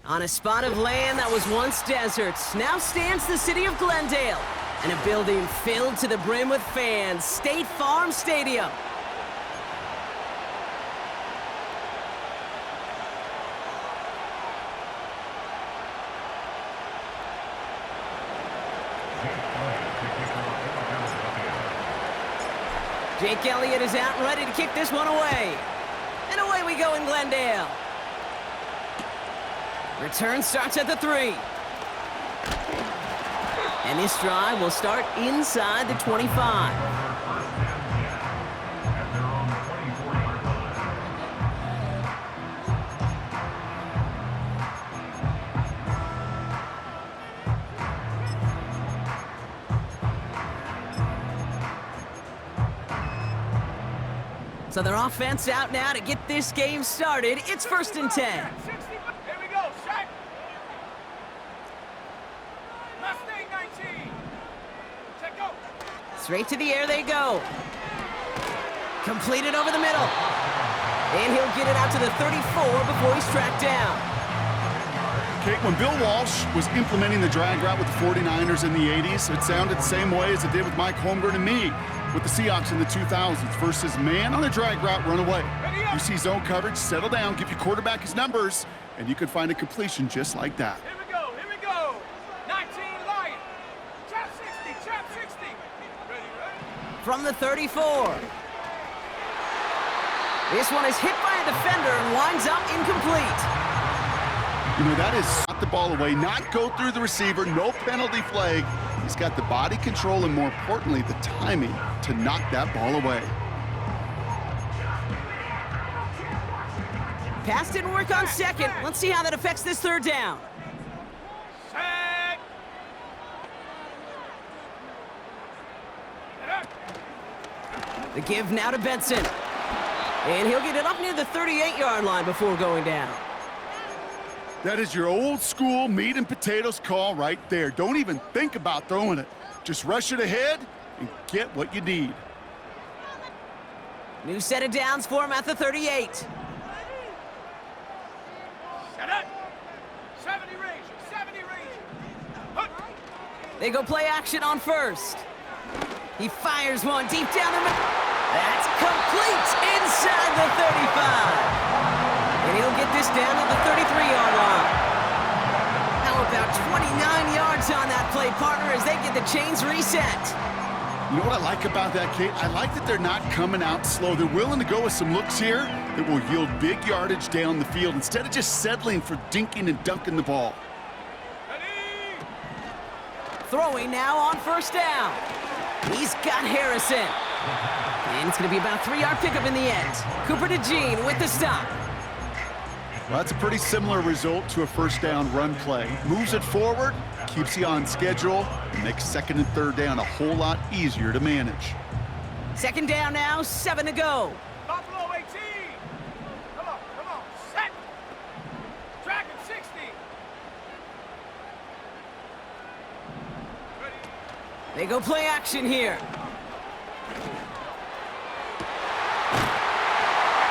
On a spot of land that was once deserts, now stands the city of Glendale, and a building filled to the brim with fans, State Farm Stadium. Jake Elliott is out and ready to kick this one away. And away we go in Glendale. Return starts at the 3. And this drive will start inside the 25. So their offense out now to get this game started. It's 1st and 10. Here we go, shot. Mustang 19. Check go. Straight to the air they go. Completed over the middle. And he'll get it out to the 34 before he's tracked down. Kate, when Bill Walsh was implementing the drag route with the 49ers in the 80s, it sounded the same way as it did with Mike Holmgren and me with the Seahawks in the 2000s versus man on a drag route, run away. You see zone coverage, settle down, give your quarterback his numbers, and you could find a completion just like that. Here we go, here we go. 19 Lion. Trap 60, trap 60. Ready? From the 34. This one is hit by a defender and winds up incomplete. You know, that is not the ball away, not go through the receiver, no penalty flag. He's got the body control and, more importantly, the timing to knock that ball away. Pass didn't work on second. Let's see how that affects this 3rd down. Set. The give now to Benson. And he'll get it up near the 38-yard line before going down. That is your old school meat and potatoes call right there. Don't even think about throwing it. Just rush it ahead and get what you need. New set of downs for him at the 38. Set up. 70 range, 70 range. They go play action on 1st. He fires one deep down the middle. That's complete inside the 35. And he'll get this down to the 33-yard line. How about 29 yards on that play, partner, as they get the chains reset. You know what I like about that, Kate? I like that they're not coming out slow. They're willing to go with some looks here that will yield big yardage down the field instead of just settling for dinking and dunking the ball. Ready? Throwing now on 1st down. He's got Harrison. And it's going to be about a 3-yard pickup in the end. Cooper DeJean with the stop. Well, that's a pretty similar result to a 1st down run play. Moves it forward, keeps you on schedule, and makes 2nd and 3rd down a whole lot easier to manage. 2nd down now, 7 to go. Buffalo 18. Come on. Set. Dragon 60. Ready? They go play action here.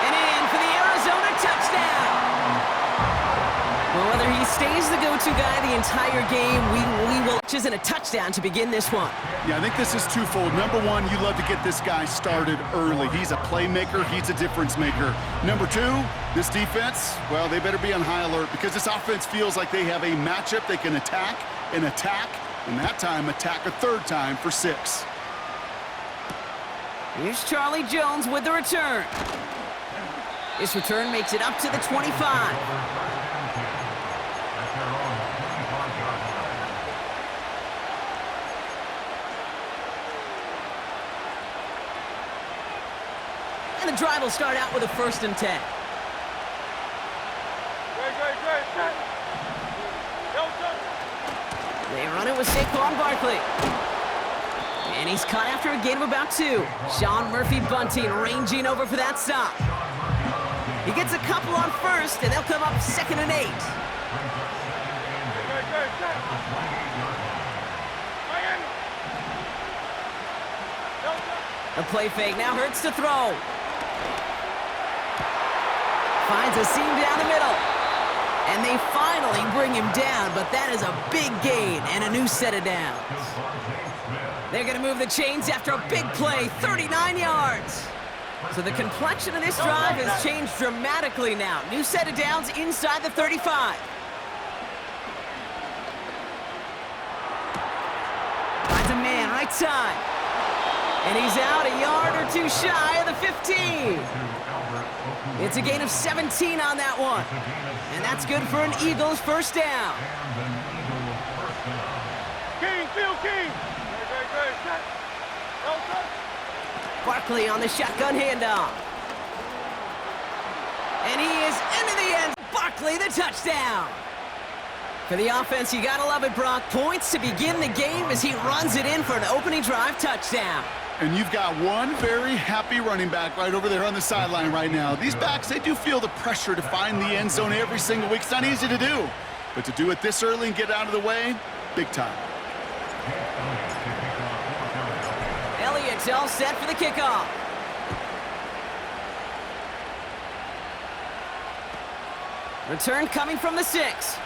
And in for the Arizona touchdown. Well, whether he stays the go-to guy the entire game, we will choose in a touchdown to begin this one. Yeah, I think this is twofold. Number one, you love to get this guy started early. He's a playmaker. He's a difference maker. Number two, this defense, well, they better be on high alert because this offense feels like they have a matchup they can attack, and that time attack a 3rd time for 6. Here's Charlie Jones with the return. This return makes it up to the 25. And the drive will start out with a 1st and 10. They run it with Saquon Barkley. And he's caught after a gain of about 2. Sean Murphy-Bunting ranging over for that stop. He gets a couple on 1st, and they'll come up 2nd and 8. The play fake now hurts to throw. Finds a seam down the middle. And they finally bring him down, but that is a big gain and a new set of downs. They're going to move the chains after a big play, 39 yards. So the complexion of this drive has changed dramatically now. New set of downs inside the 35. Finds a man, right side. And he's out a yard or two shy of the 15. It's a gain of 17 on that one. And that's good for an Eagles first down. King, Phil King. Great. Barkley on the shotgun handoff. And he is into the end. Barkley, the touchdown. For the offense, you gotta love it, Brock. Points to begin the game as he runs it in for an opening drive touchdown. And you've got one very happy running back right over there on the sideline right now. These backs, they do feel the pressure to find the end zone every single week. It's not easy to do. But to do it this early and get out of the way, big time. Elliott's all set for the kickoff. Return coming from the 6.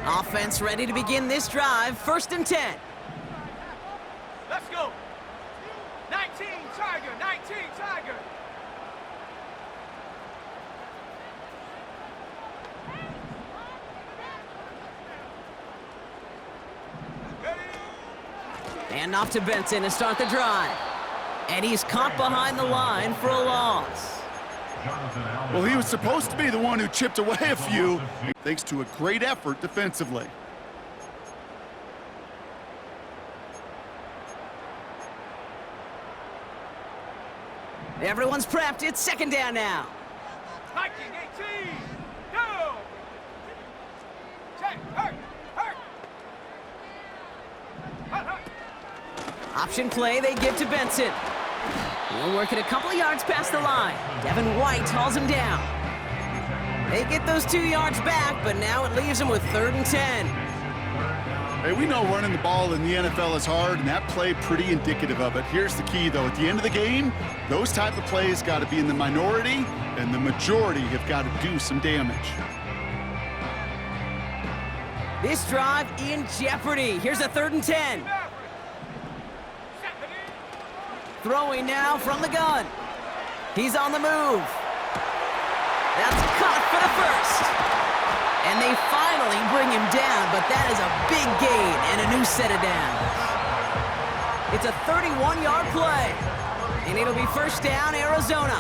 Offense ready to begin this drive. 1st and 10. Let's go. 19 Tiger, 19 Tiger. And off to Benson to start the drive. And he's caught behind the line for a loss. Well, he was supposed to be the one who chipped away a few, thanks to a great effort defensively. Everyone's prepped. It's 2nd down now. Viking 18. Go. Check. Hurt. Option play they give to Benson. He'll work it a couple of yards past the line. Devin White hauls him down. They get those 2 yards back, but now it leaves them with 3rd and 10. Hey, we know running the ball in the NFL is hard, and that play pretty indicative of it. Here's the key, though. At the end of the game, those type of plays got to be in the minority, and the majority have got to do some damage. This drive in jeopardy. Here's a 3rd and 10. Throwing now from the gun. He's on the move. That's caught for the 1st. And they finally bring him down, but that is a big gain and a new set of downs. It's a 31-yard play, and it'll be 1st down, Arizona.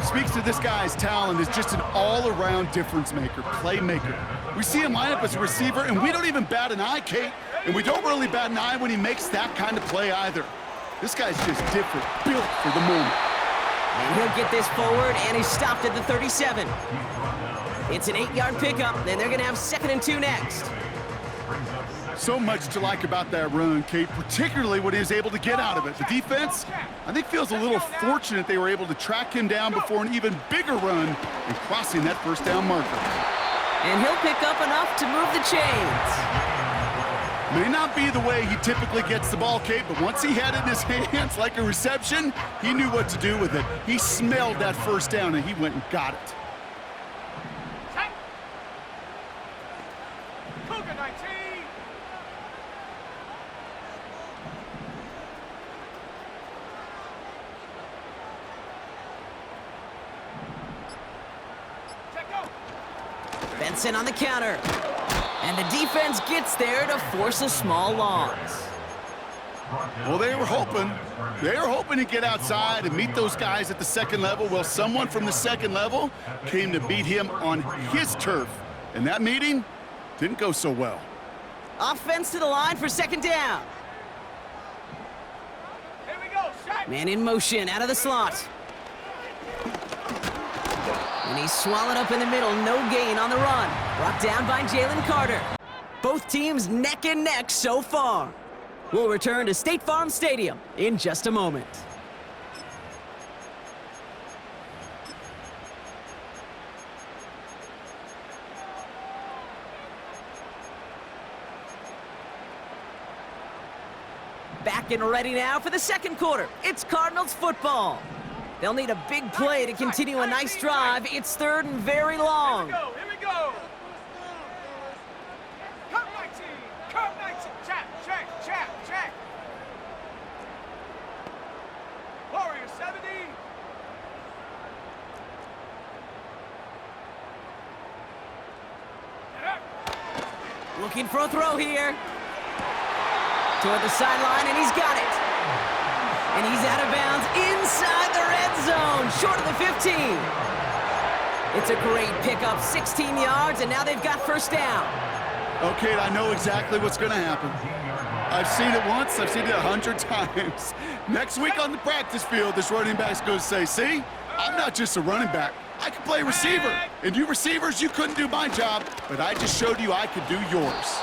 Speaks to this guy's talent as just an all-around difference maker, playmaker. We see him line up as a receiver, and we don't even bat an eye, Kate. And we don't really bat an eye when he makes that kind of play either. This guy's just different, built for the moment. And he'll get this forward, and he's stopped at the 37. It's an 8-yard pickup, and they're going to have 2nd and 2 next. So much to like about that run, Kate, particularly what he was able to get out of it. The defense, I think, feels a little fortunate they were able to track him down before an even bigger run and crossing that 1st down marker. And he'll pick up enough to move the chains. May not be the way he typically gets the ball, Kate, but once he had it in his hands like a reception, he knew what to do with it. He smelled that 1st down, and he went and got it. Cougar 19. Benson on the counter. And the defense gets there to force a small loss. Well, they were hoping to get outside and meet those guys at the 2nd level. Well, someone from the 2nd level came to beat him on his turf. And that meeting didn't go so well. Offense to the line for 2nd down. Here we go. Shot. Man in motion out of the slot. And he's swallowed up in the middle. No gain on the run. Brought down by Jalen Carter. Both teams neck and neck so far. We'll return to State Farm Stadium in just a moment. Back and ready now for the second quarter. It's Cardinals football. They'll need a big play to continue a nice drive. It's third and very long. Here we go. Curve 19. Curve 19. Check. Warrior 70. Looking for a throw here. Toward the sideline, and he's got it. And he's out of bounds inside the red zone, short of the 15. It's a great pickup, 16 yards, and now they've got first down. Okay, I know exactly what's going to happen. I've seen it once, I've seen it 100 times. Next week on the practice field, this running back's going to say, see, I'm not just a running back. I can play receiver. And you receivers, you couldn't do my job, but I just showed you I could do yours.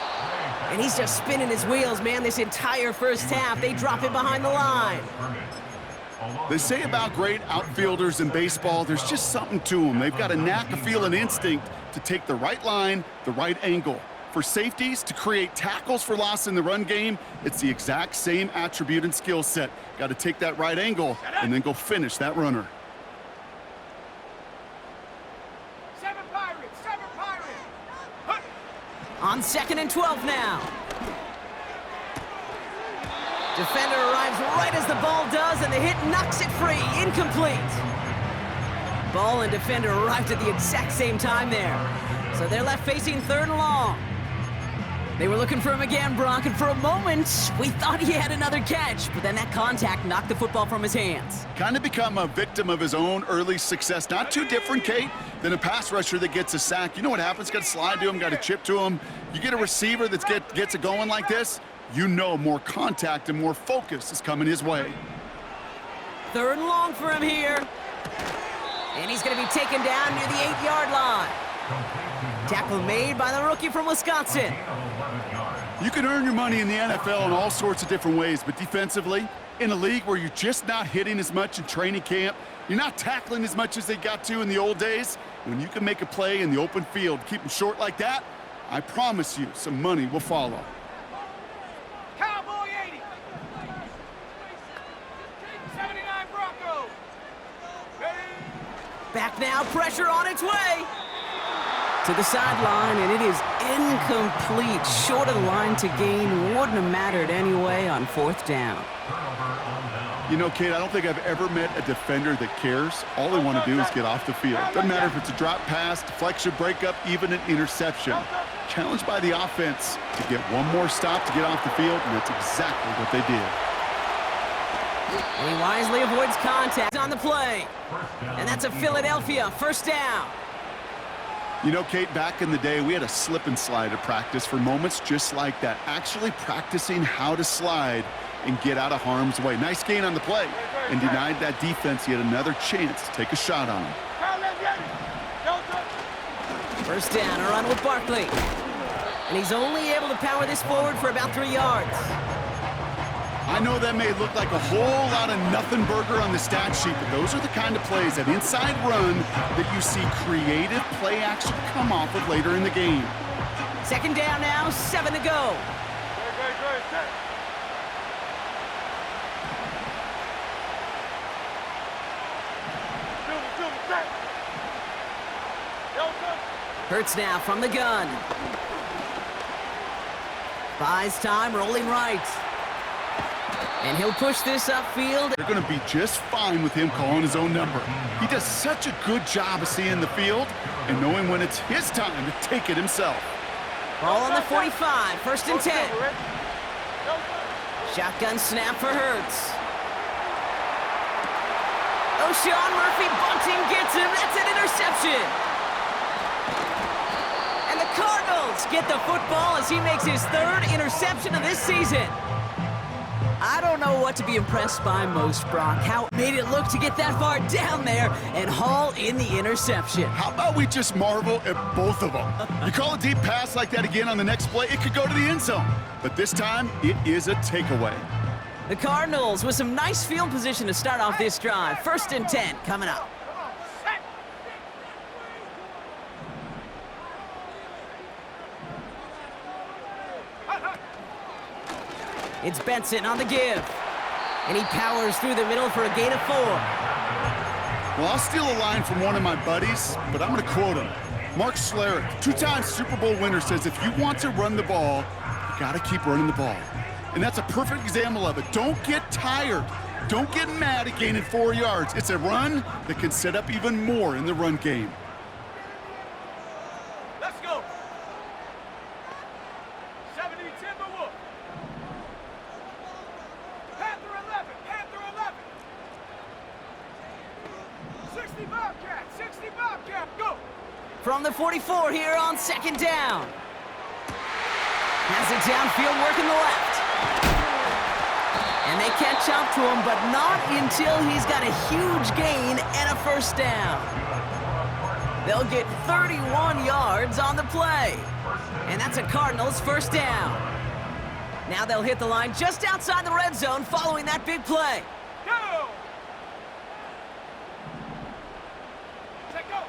And he's just spinning his wheels, man, this entire first half. They drop it behind the line. They say about great outfielders in baseball, there's just something to them. They've got a knack, a feel, an instinct to take the right line, the right angle. For safeties, to create tackles for loss in the run game, it's the exact same attribute and skill set. Got to take that right angle and then go finish that runner. 7 Pirates. On 2nd and 12 now. Defender arrives right as the ball does, and the hit knocks it free. Incomplete. Ball and defender arrived at the exact same time there. So they're left facing third and long. They were looking for him again, Brock, and for a moment, we thought he had another catch, but then that contact knocked the football from his hands. Kind of become a victim of his own early success. Not too different, Kate, than a pass rusher that gets a sack. You know what happens? Got to slide to him, got to chip to him. You get a receiver that gets it going like this, you know more contact and more focus is coming his way. Third and long for him here. And he's going to be taken down near the 8-yard line. Tackle made by the rookie from Wisconsin. You can earn your money in the NFL in all sorts of different ways, but defensively, in a league where you're just not hitting as much in training camp, you're not tackling as much as they got to in the old days, when you can make a play in the open field, keep them short like that, I promise you some money will follow. Cowboy 80. 79 Broncos. Back now, pressure on its way. To the sideline, and it is incomplete. Short of the line to gain. Wouldn't have mattered anyway on 4th down. You know, Kate, I don't think I've ever met a defender that cares. All they want to do is get off the field. Doesn't matter if it's a drop pass, deflection, breakup, even an interception. Challenged by the offense to get one more stop to get off the field, and that's exactly what they did. And he wisely avoids contact on the play. And that's a Philadelphia first down. You know, Kate, back in the day, we had a slip and slide at practice for moments just like that. Actually practicing how to slide and get out of harm's way. Nice gain on the play, and denied that defense yet another chance to take a shot on him. First down, a run with Barkley. And he's only able to power this forward for about 3 yards. I know that may look like a whole lot of nothing burger on the stat sheet, but those are the kind of plays, that inside run, that you see creative play action come off of later in the game. Second down now, 7 to go. Hurts now from the gun. Buys time, rolling right. And he'll push this upfield. They're going to be just fine with him calling his own number. He does such a good job of seeing the field and knowing when it's his time to take it himself. Ball on the 45, 1st and 10. Shotgun snap for Hurts. Oh, Sean Murphy bunting gets him. That's an interception. And the Cardinals get the football as he makes his 3rd interception of this season. I don't know what to be impressed by most, Brock. How it made it look to get that far down there and haul in the interception. How about we just marvel at both of them? You call a deep pass like that again on the next play, it could go to the end zone. But this time, it is a takeaway. The Cardinals with some nice field position to start off this drive. 1st and 10 coming up. It's Benson on the give. And he powers through the middle for a gain of 4. Well, I'll steal a line from one of my buddies, but I'm going to quote him. Mark Schlereth, two-time Super Bowl winner, says if you want to run the ball, you got to keep running the ball. And that's a perfect example of it. Don't get tired. Don't get mad at gaining 4 yards. It's a run that can set up even more in the run game. Let's go. 70 Timberwolves. Panther 11. Panther 11. 60 Bobcat. 60 Bobcat. Go. From the 44 here on 2nd down. Has it downfield working the left. And they catch up to him, but not until he's got a huge gain and a 1st down. They'll get 31 yards on the play. And that's a Cardinals 1st down. Now they'll hit the line just outside the red zone following that big play. Go. Check go.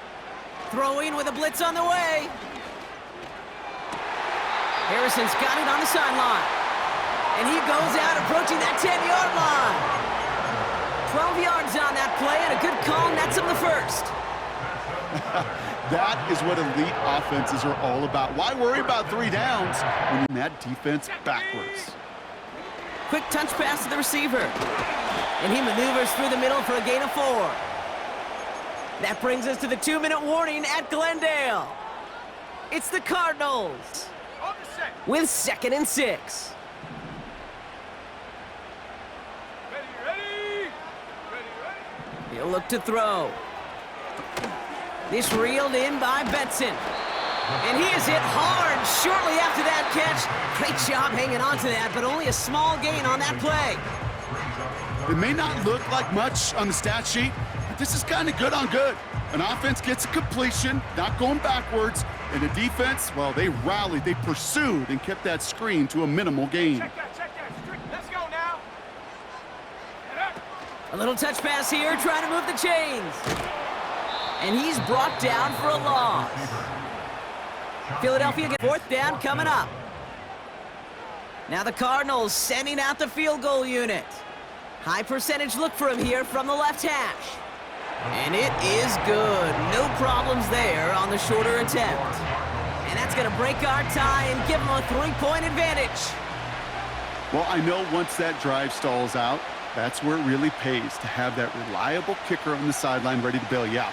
Throwing with a blitz on the way. Harrison's got it on the sideline. And he goes out approaching that 10-yard line. 12 yards on that play and a good call nets him the 1st. That is what elite offenses are all about. Why worry about 3 downs when you're in that defense backwards? Quick touch pass to the receiver. And he maneuvers through the middle for a gain of 4. That brings us to the 2-minute warning at Glendale. It's the Cardinals On the set. with 2nd and 6. Ready. Ready. He'll look to throw. This reeled in by Benson. And he is hit hard shortly after that catch. Great job hanging on to that, but only a small gain on that play. It may not look like much on the stat sheet, but this is kind of good on good. An offense gets a completion, not going backwards, and the defense, well, they rallied, they pursued, and kept that screen to a minimal gain. Check that. Let's go now. A little touch pass here, trying to move the chains. And he's brought down for a loss. Philadelphia gets 4th down coming up. Now the Cardinals sending out the field goal unit. High percentage look for him here from the left hash. And it is good. No problems there on the shorter attempt. And that's going to break our tie and give them a 3-point advantage. Well, I know once that drive stalls out, that's where it really pays to have that reliable kicker on the sideline ready to bail you out.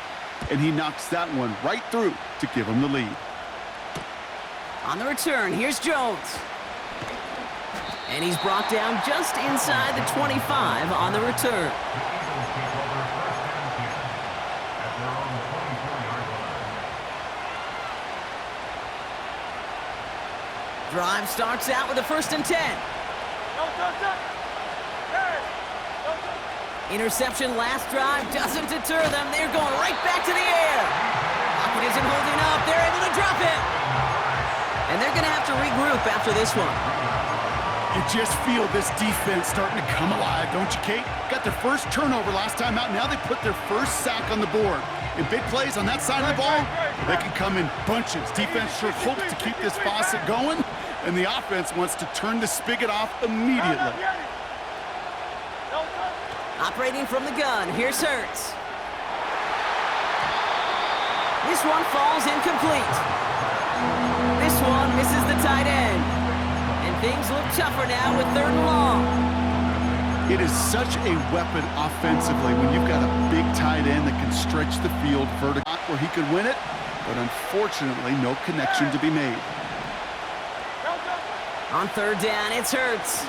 And he knocks that one right through to give him the lead. On the return, here's Jones. And he's brought down just inside the 25 on the return. Drive starts out with a 1st and 10. Interception last drive doesn't deter them. They're going right back to the air. Pocket isn't holding up. They're able to drop it. And they're going to have to regroup after this one. You just feel this defense starting to come alive, don't you, Kate? Got their first turnover last time out. Now they put their first sack on the board. In big plays on that side of the ball, they can come in bunches. Defense sure hopes to keep this faucet going, and the offense wants to turn the spigot off immediately. Operating from the gun, here's Hurts. This one falls incomplete. This one misses the tight end. And things look tougher now with 3rd and long. It is such a weapon offensively when you've got a big tight end that can stretch the field vertically where he could win it, but unfortunately no connection to be made. On 3rd down, it's Hurts.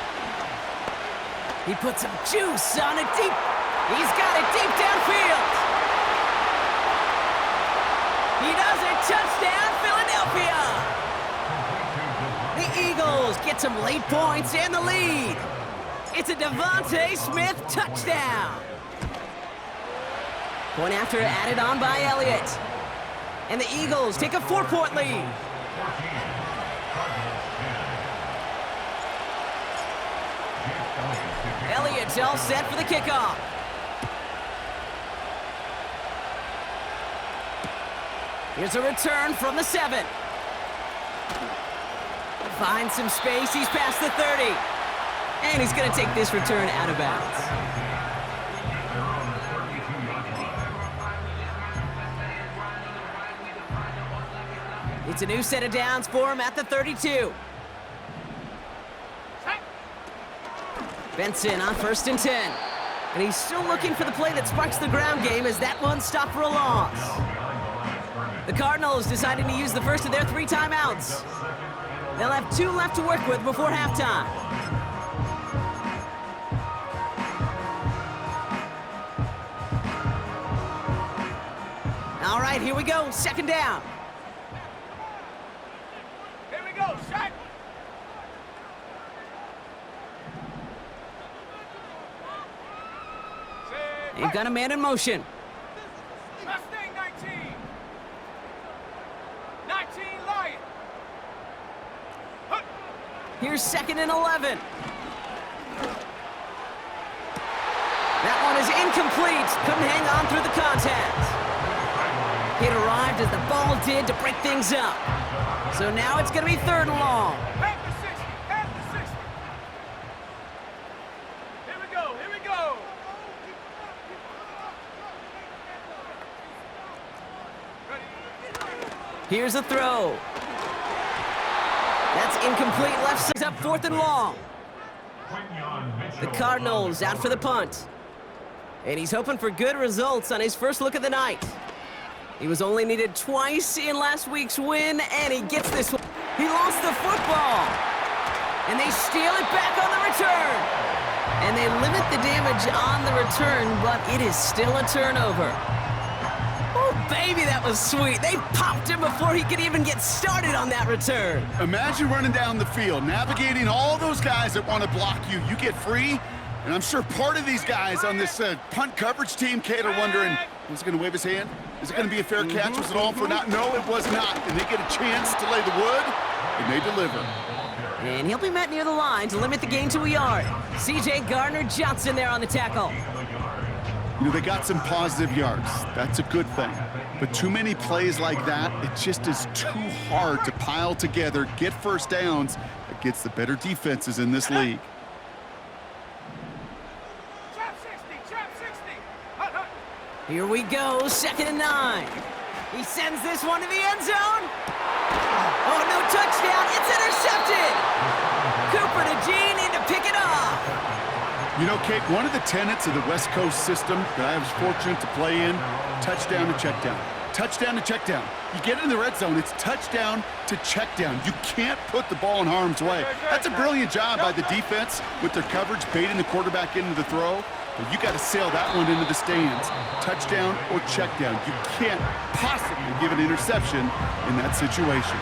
He puts some juice on it deep. He's got it deep downfield. He does it. Touchdown, Philadelphia. The Eagles get some late points and the lead. It's a Devontae Smith touchdown. Point after added on by Elliott. And the Eagles take a 4-point lead. Elliott's all set for the kickoff. Here's a return from the 7. Finds some space. He's past the 30. And he's going to take this return out of bounds. It's a new set of downs for him at the 32. Benson on 1st and 10. And he's still looking for the play that sparks the ground game as that one stopped for a loss. The Cardinals deciding to use the first of their 3 timeouts. They'll have 2 left to work with before halftime. All right, here we go. 2nd down. Here we go, shot. They've got a man in motion. Mustang 19. 19 Lion. Here's 2nd and 11. That one is incomplete. Couldn't hang on through the contact. It arrived as the ball did to break things up. So now it's going to be 3rd and long. Back to 60. Back to 60. Here we go. Here we go. Here's a throw. That's incomplete. Left side's up 4th and long. The Cardinals out for the punt. And he's hoping for good results on his first look of the night. He was only needed twice in last week's win, and he gets this one. He lost the football. And they steal it back on the return. And they limit the damage on the return, but it is still a turnover. Oh, baby, that was sweet. They popped him before he could even get started on that return. Imagine running down the field, navigating all those guys that want to block you. You get free, and I'm sure part of these guys on this punt coverage team, Kate, are wondering, was he going to wave his hand? Is it going to be a fair catch? Was it all for naught? No, it was not. And they get a chance to lay the wood, and they deliver. And he'll be met near the line to limit the gain to a yard. C.J. Gardner-Johnson there on the tackle. You know, they got some positive yards. That's a good thing. But too many plays like that, it just is too hard to pile together, get first downs against the better defenses in this league. Trap 60. Trap 60. Hut, hut. Here we go, 2nd and 9. He sends this one to the end zone. Oh, no touchdown. It's intercepted. Cooper to Gene in to pick it off. You know, Kate, one of the tenets of the West Coast system that I was fortunate to play in, touchdown to check down. Touchdown to check down. You get in the red zone, it's touchdown to check down. You can't put the ball in harm's way. That's a brilliant job by the defense with their coverage, baiting the quarterback into the throw. But you got to sail that one into the stands. Touchdown or check down. You can't possibly give an interception in that situation.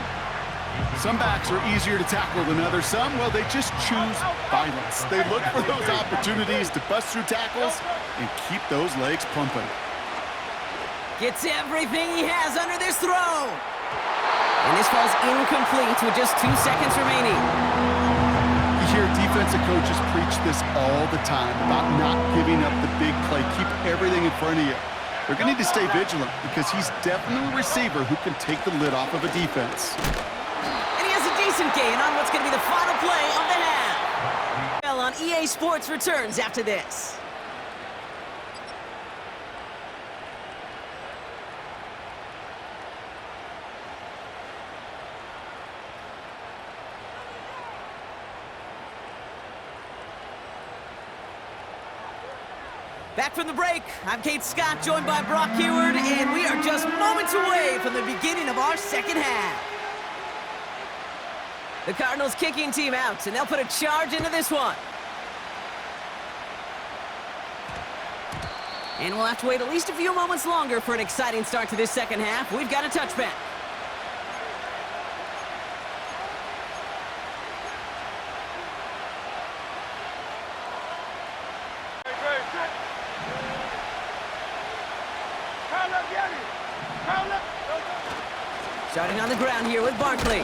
Some backs are easier to tackle than others. Some, well, they just choose violence. They look for those opportunities to bust through tackles and keep those legs pumping. Gets everything he has under this throw. And this falls incomplete with just 2 seconds remaining. You hear defensive coaches preach this all the time about not giving up the big play. Keep everything in front of you. They're going to need to stay vigilant because he's definitely a receiver who can take the lid off of a defense. Decent gain on what's going to be the final play of the half. Well, on EA Sports returns after this. Back from the break, I'm Kate Scott, joined by Brock Heward, and we are just moments away from the beginning of our second half. The Cardinals kicking team out, and they'll put a charge into this one. And we'll have to wait at least a few moments longer for an exciting start to this second half. We've got a touchback. Starting on the ground here with Barkley.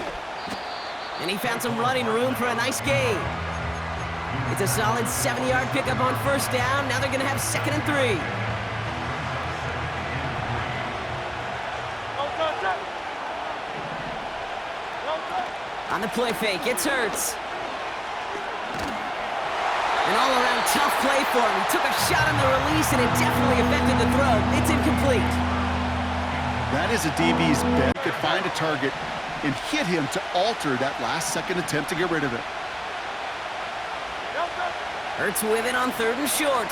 And he found some running room for a nice gain. It's a solid 7-yard pickup on 1st down. Now they're going to have 2nd and 3. On the play fake, it's Hurts. An all-around tough play for him. He took a shot on the release, and it definitely affected the throw. It's incomplete. That is a DB's bet. He could find a target and hit him to alter that last-second attempt to get rid of it. Hurts with it on 3rd and short.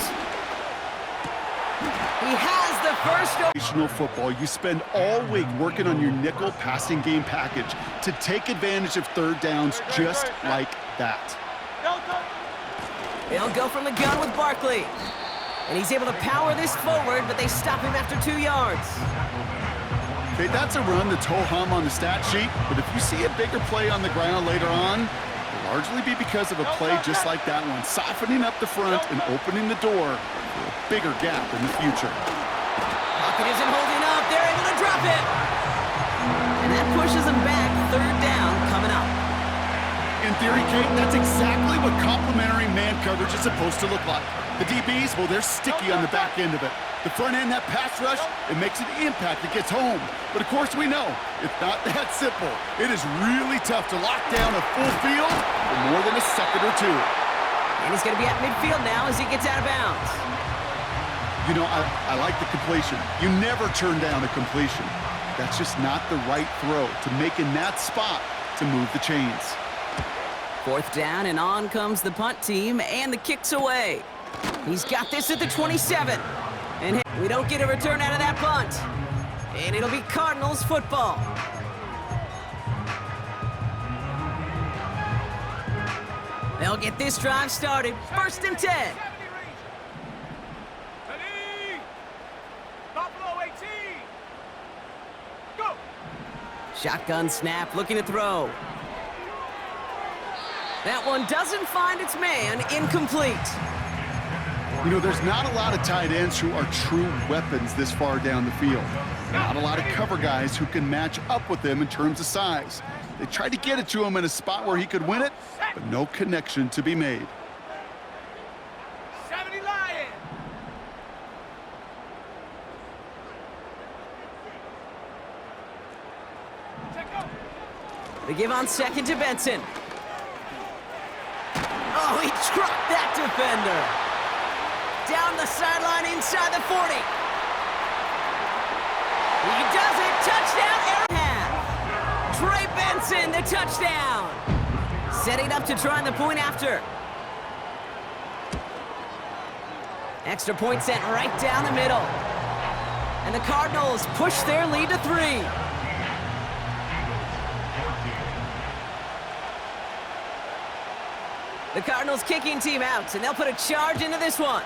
He has the first. Football, you spend all week working on your nickel passing game package to take advantage of 3rd downs just like that. They'll go from the gun with Barkley. And he's able to power this forward, but they stop him after 2 yards. Okay, that's a run that's ho-hum on the stat sheet, but if you see a bigger play on the ground later on, it'll largely be because of a play just like that one, softening up the front and opening the door for a bigger gap in the future. Pocket isn't holding up. They're able to drop it. And that pushes them back. 3rd down coming up. In theory, Kate, that's exactly what complementary man coverage is supposed to look like. The DBs, well, they're sticky on the back end of it. The front end, that pass rush, it makes an impact. It gets home. But, of course, we know it's not that simple. It is really tough to lock down a full field for more than a second or two. And he's going to be at midfield now as he gets out of bounds. You know, I like the completion. You never turn down a completion. That's just not the right throw to make in that spot to move the chains. 4th down, and on comes the punt team, and the kick's away. He's got this at the 27. And we don't get a return out of that punt. And it'll be Cardinals football. They'll get this drive started. 1st and 10. Shotgun snap, looking to throw. That one doesn't find its man, incomplete. You know, there's not a lot of tight ends who are true weapons this far down the field. Not a lot of cover guys who can match up with them in terms of size. They tried to get it to him in a spot where he could win it, but no connection to be made. 70 Lion. They give on 2nd to Benson. Oh, he trucked that defender. Down the sideline inside the 40. He does it. Touchdown, Arrowhead. Trey Benson, the touchdown. Setting up to try the point after. Extra point sent right down the middle. And the Cardinals push their lead to 3. The Cardinals kicking team out, and they'll put a charge into this one.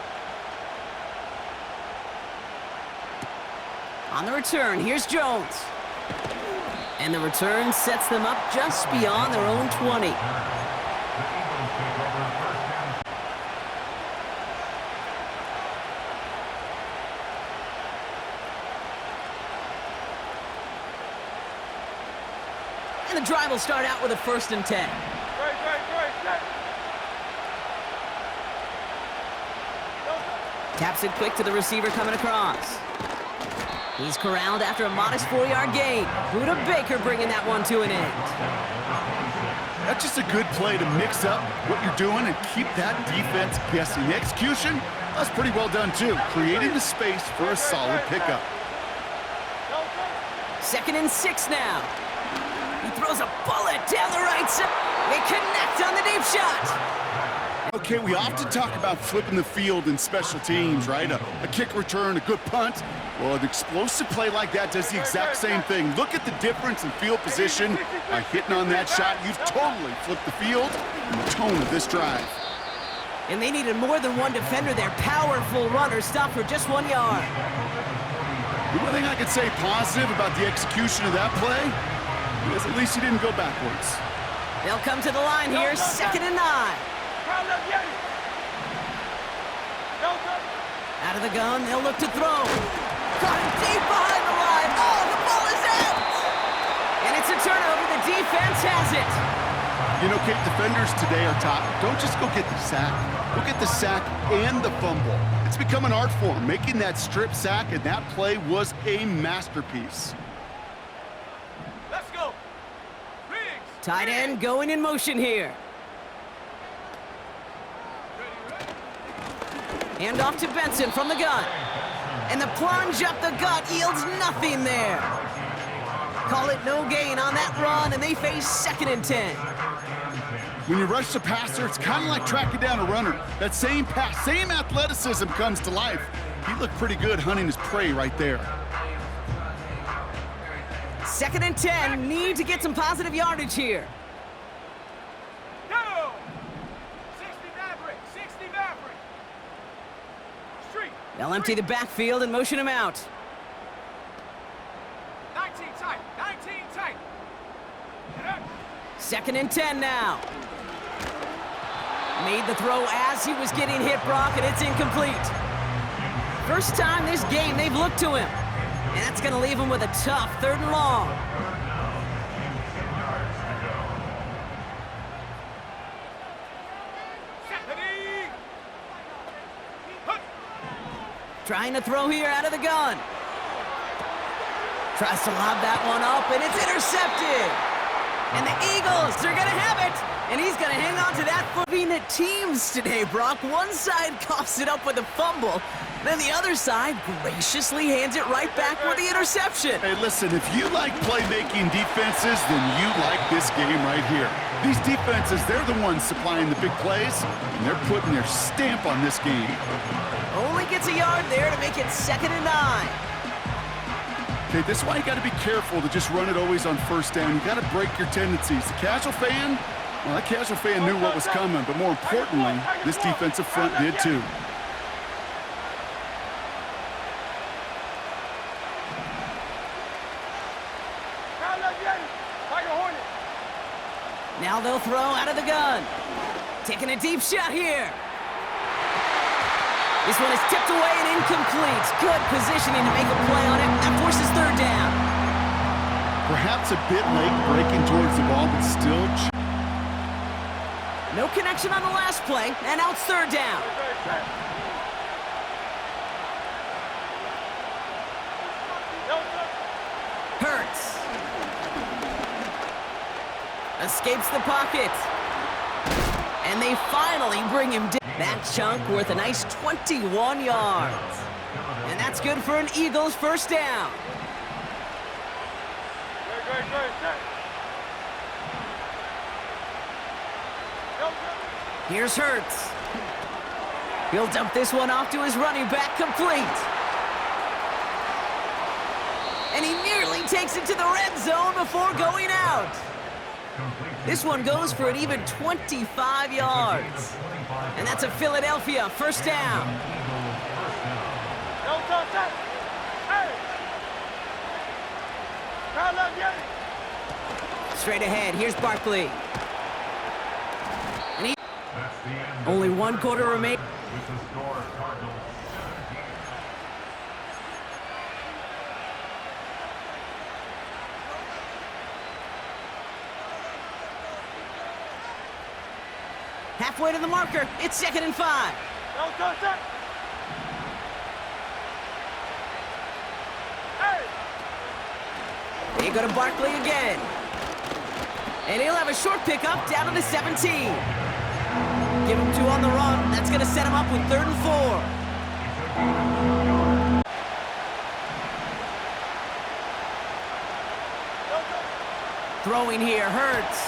On the return, here's Jones. And the return sets them up just beyond their own 20. And the drive will start out with a 1st and 10. Taps it quick to the receiver coming across. He's corralled after a modest 4-yard gain. Buda Baker bringing that one to an end. That's just a good play to mix up what you're doing and keep that defense guessing. The execution, that's pretty well done too, creating the space for a solid pickup. 2nd and 6 now. He throws a bullet down the right side. They connect on the deep shot. Okay, we often talk about flipping the field in special teams, right? A kick return, a good punt. Well, an explosive play like that does the exact same thing. Look at the difference in field position. By hitting on that shot, you've totally flipped the field and the tone of this drive. And they needed more than one defender. Their powerful runner stopped for just 1 yard. The one thing I could say positive about the execution of that play is at least he didn't go backwards. They'll come to the line here, 2nd and 9. Out of the gun, they'll look to throw. Caught him deep behind the line. Oh, the ball is out! And it's a turnover. The defense has it. You know, Kate, defenders today are taught, don't just go get the sack. Go get the sack and the fumble. It's become an art form, making that strip sack, and that play was a masterpiece. Let's go. Tight end going in motion here. Hand off to Benson from the gun. And the plunge up the gut yields nothing there. Call it no gain on that run, and they face 2nd and 10. When you rush the passer, it's kind of like tracking down a runner. That same pass, same athleticism comes to life. He looked pretty good hunting his prey right there. 2nd and 10, need to get some positive yardage here. Go! 60 Maverick, 60 Maverick. Street. They'll empty the backfield and motion him out. 19 tight, 19 tight. 2nd and 10 now. Made the throw as he was getting hit, Brock, and it's incomplete. First time this game they've looked to him. And that's going to leave him with a tough 3rd and long. Trying to throw here out of the gun. Tries to lob that one up, and it's intercepted. And the Eagles are going to have it. And he's going to hang on to that foot. Being at teams today, Brock. One side coughs it up with a fumble. Then the other side graciously hands it right back with the interception. Hey, listen, if you like playmaking defenses, then you like this game right here. These defenses, they're the ones supplying the big plays, and they're putting their stamp on this game. Only gets a yard there to make it 2nd and 9. Okay, this is why you got to be careful to just run it always on 1st down. You got to break your tendencies. The casual fan, well, that casual fan knew what was coming, but more importantly, this defensive front did too. Now they'll throw out of the gun. Taking a deep shot here. This one is tipped away and incomplete. Good positioning to make a play on it. That forces 3rd down. Perhaps a bit late breaking towards the ball, but still. No connection on the last play, and now it's 3rd down. Hurts. Escapes the pocket. And they finally bring him down. That chunk worth a nice 21 yards. And that's good for an Eagles 1st down. Here's Hurts. He'll dump this one off to his running back, complete. And he nearly takes it to the red zone before going out. This one goes for an even 25 yards. And that's a Philadelphia 1st down. Straight ahead, here's Barkley. And only 1 quarter remaining. Halfway to the marker, it's 2nd and 5. They go to Barkley again. And he'll have a short pickup down to the 17. Give him 2 on the run. That's going to set him up with 3rd and 4. Throwing here, Hurts.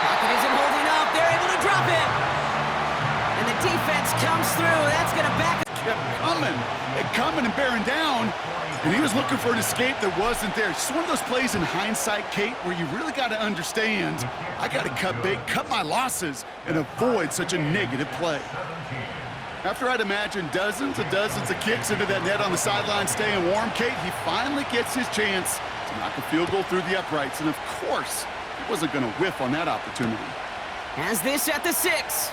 Pocket isn't holding up. They're able to drop it. And the defense comes through. That's going to back. Kept coming and bearing down. And he was looking for an escape that wasn't there. It's one of those plays in hindsight, Kate, where you really got to understand, I got to cut bait, cut my losses, and avoid such a negative play. After I'd imagine dozens and dozens of kicks into that net on the sideline staying warm, Kate, he finally gets his chance to knock a field goal through the uprights. And of course, he wasn't going to whiff on that opportunity. Has this at the 6.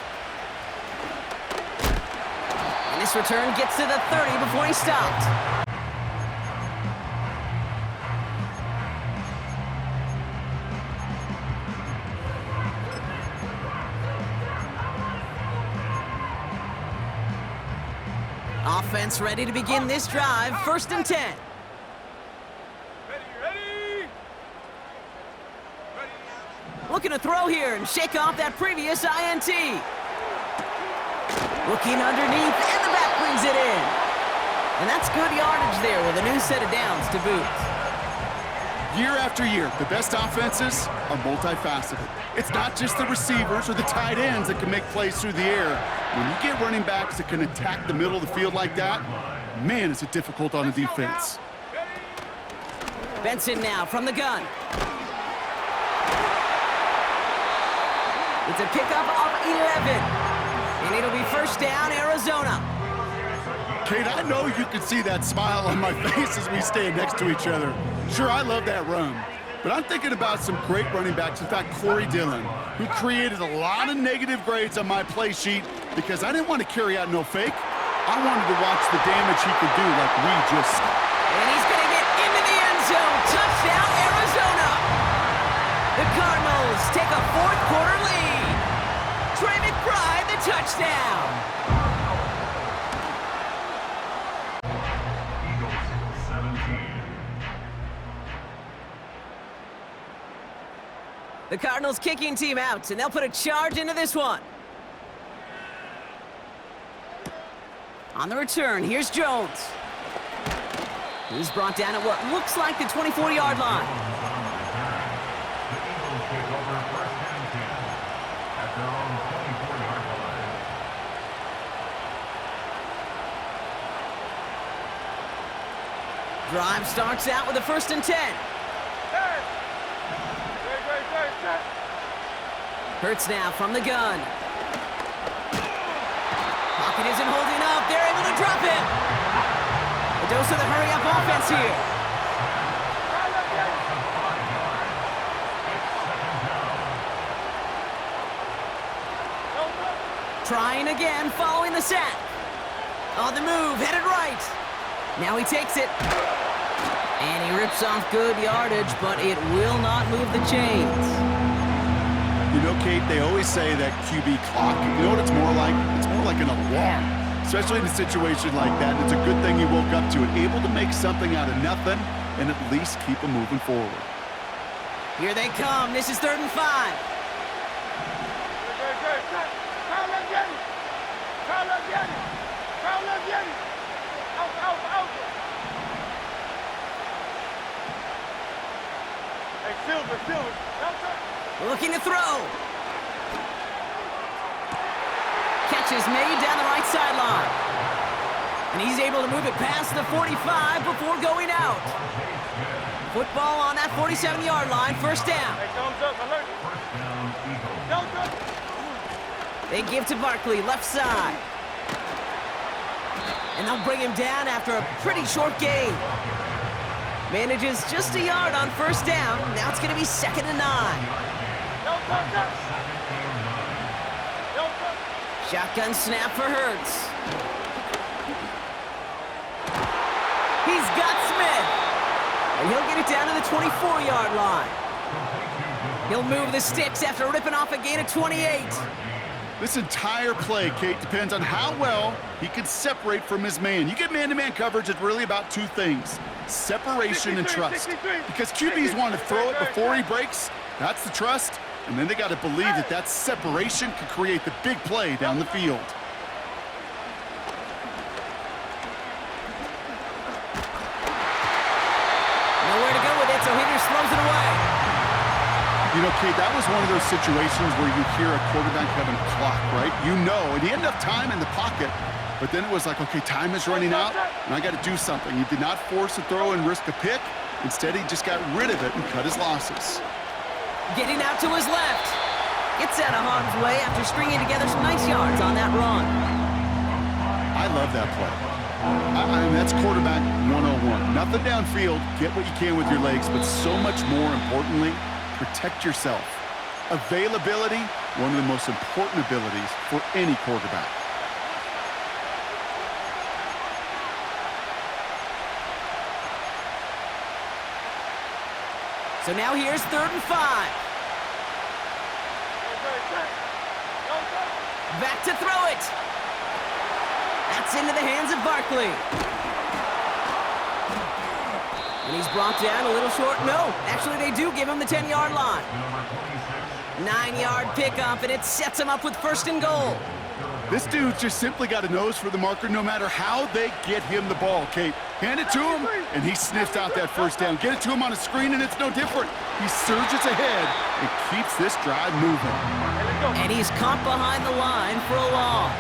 And this return gets to the 30 before he stopped. Offense ready to begin this drive. 1st and 10. Ready. Looking to throw here and shake off that previous INT. Looking underneath and the back. brings it in. And that's good yardage there with a new set of downs to boot. Year after year, the best offenses are multifaceted. It's not just the receivers or the tight ends that can make plays through the air. When you get running backs that can attack the middle of the field like that, man, is it difficult on a defense. Benson now from the gun. It's a pickup of 11. And it'll be first down, Arizona. Kate, I know you can see that smile on my face as we stand next to each other. Sure, I love that run. But I'm thinking about some great running backs. In fact, Corey Dillon, who created a lot of negative grades on my play sheet because I didn't want to carry out no fake. I wanted to watch the damage he could do like we just. And he's going to get into the end zone. Touchdown, Arizona. The Cardinals take a fourth quarter lead. Trey McBride, the touchdown. The Cardinals kicking team out, and they'll put a charge into this one. On the return, here's Jones. He's brought down at what looks like the 24-yard line. Drive starts out with a 1st and 10. Hurts now from the gun. Pocket isn't holding up. They're able to drop it. A dose of the hurry-up offense here. Trying again, following the sack. On the move, headed right. Now he takes it. And he rips off good yardage, but it will not move the chains. You know, Kate, they always say that QB clock, you know what it's more like? It's more like an alarm, especially in a situation like that. And it's a good thing you woke up to it, able to make something out of nothing and at least keep them moving forward. Here they come. This is 3rd and 5. Looking to throw. Catch is made down the right sideline. And he's able to move it past the 45 before going out. Football on that 47-yard line, 1st down. They give to Barkley, left side. And they'll bring him down after a pretty short gain. Manages just a yard on 1st down. Now it's going to be 2nd and 9. Shotgun snap for Hurts. He's got Smith. And he'll get it down to the 24-yard line. He'll move the sticks after ripping off a gain of 28. This entire play, Kate, depends on how well he can separate from his man. You get man-to-man coverage, it's really about two things: separation and trust. Because QBs want to throw it before he breaks. That's the trust. And then they got to believe that that separation can create the big play down the field. Nowhere to go with it, so Higgins throws it away. You know, Kate, that was one of those situations where you hear a quarterback having a clock, right? You know, and he had enough time in the pocket, but then it was like, okay, time is running out, and I got to do something. He did not force a throw and risk a pick. Instead, he just got rid of it and cut his losses. Getting out to his left. Gets out of harm's way after stringing together some nice yards on that run. I love that play. I mean, that's quarterback 101. Nothing downfield, get what you can with your legs, but so much more importantly, protect yourself. Availability, one of the most important abilities for any quarterback. So now here's 3rd and 5. Back to throw it. That's into the hands of Barkley. And he's brought down a little short. No, actually they do give him the 10-yard line. 9-yard pickup, and it sets him up with 1st and goal. This dude's just simply got a nose for the marker no matter how they get him the ball, Kate. Hand it to him, and he sniffs out that first down. Get it to him on a screen, and it's no different. He surges ahead and keeps this drive moving. And he's caught behind the line for a loss.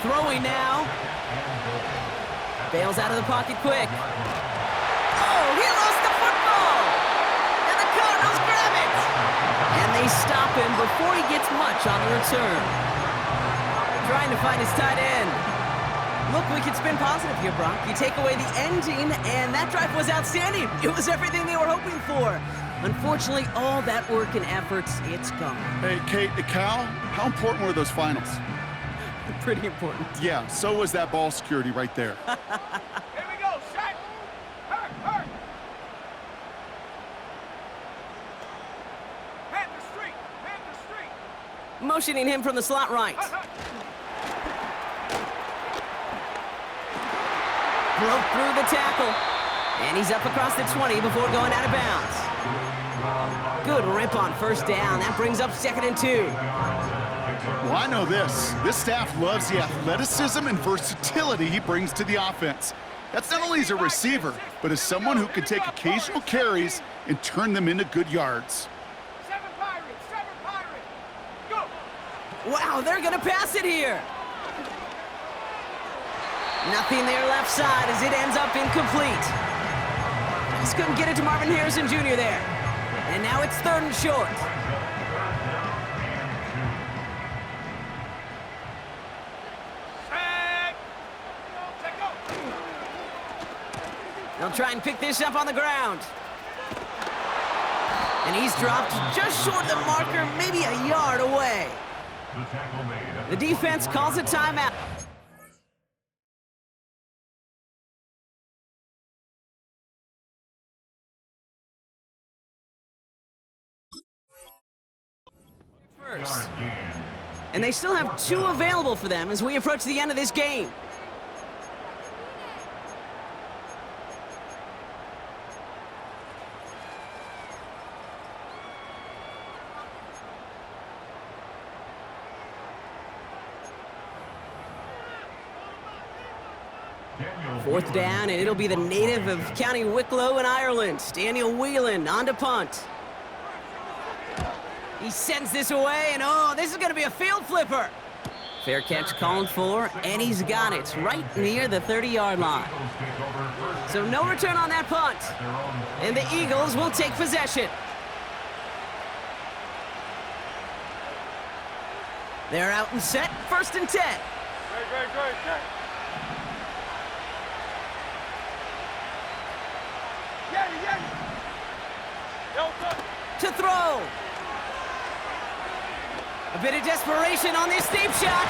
Throwing now. Bails out of the pocket quick. Oh, he lost the football! And the Cardinals grab it! And they stop him before he gets much on the return. Trying to find his tight end. Look, we can spin positive here, Brock. You take away the ending, and that drive was outstanding. It was everything they were hoping for. Unfortunately, all that work and effort, it's gone. Hey, Kate, Cal, how important were those finals? Pretty important. Yeah, so was that ball security right there. Here we go, shot. Hurt. Panther Street. Motioning him from the slot right. Broke through the tackle. And he's up across the 20 before going out of bounds. Good rip on first down. That brings up 2nd and 2. Well, I know this. This staff loves the athleticism and versatility he brings to the offense. That's not only as a receiver, but as someone who can take occasional carries and turn them into good yards. 7 Pirates. Go. Wow, they're going to pass it here. Nothing there left side as it ends up incomplete. Just couldn't get it to Marvin Harrison Jr. there. And now it's 3rd and short. They'll try and pick this up on the ground. And he's dropped just short of the marker, maybe a yard away. The defense calls a timeout. First. And they still have 2 available for them as we approach the end of this game. Fourth down, and it'll be the native of County Wicklow in Ireland, Daniel Whelan, on to punt. He sends this away, and oh, this is going to be a field flipper. Fair catch called for, and he's got it right near the 30-yard line. So no return on that punt, and the Eagles will take possession. They're out and set, 1st and 10. Great. To throw. A bit of desperation on this deep shot.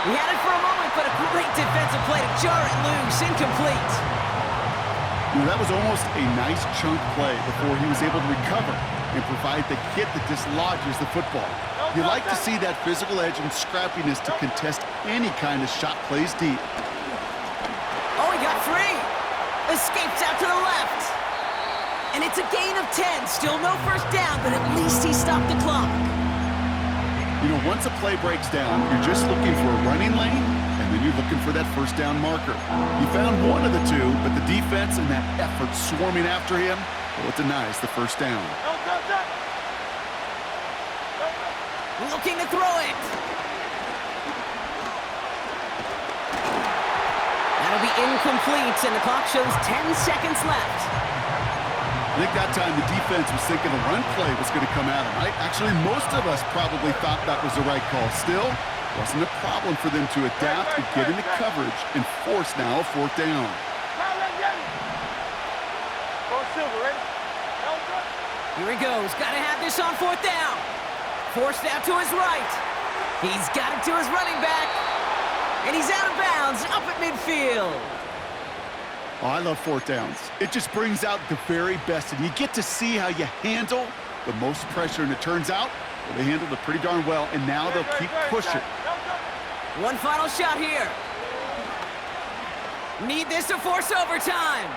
He had it for a moment, but a great defensive play to jar it loose. Incomplete. That was almost a nice chunk play before he was able to recover and provide the hit that dislodges the football. You like to see that physical edge and scrappiness to contest any kind of shot plays deep. Oh, he got free. Escapes out to the left. And it's a gain of 10. Still no first down, but at least he stopped the clock. You know, once a play breaks down, you're just looking for a running lane, and then you're looking for that first down marker. He found one of the 2, but the defense and that effort swarming after him, well, it denies the first down. Looking to throw it. That'll be incomplete, and the clock shows 10 seconds left. I think that time the defense was thinking the run play was going to come at him, right? Actually, most of us probably thought that was the right call. Still, wasn't a problem for them to adapt and get into coverage and force now a 4th down. Here he goes. Got to have this on 4th down. Forced out to his right. He's got it to his running back. And he's out of bounds up at midfield. Oh, I love 4th downs. It just brings out the very best, and you get to see how you handle the most pressure, and it turns out well, they handled it pretty darn well, and now they'll keep pushing. One final shot here. Need this to force overtime.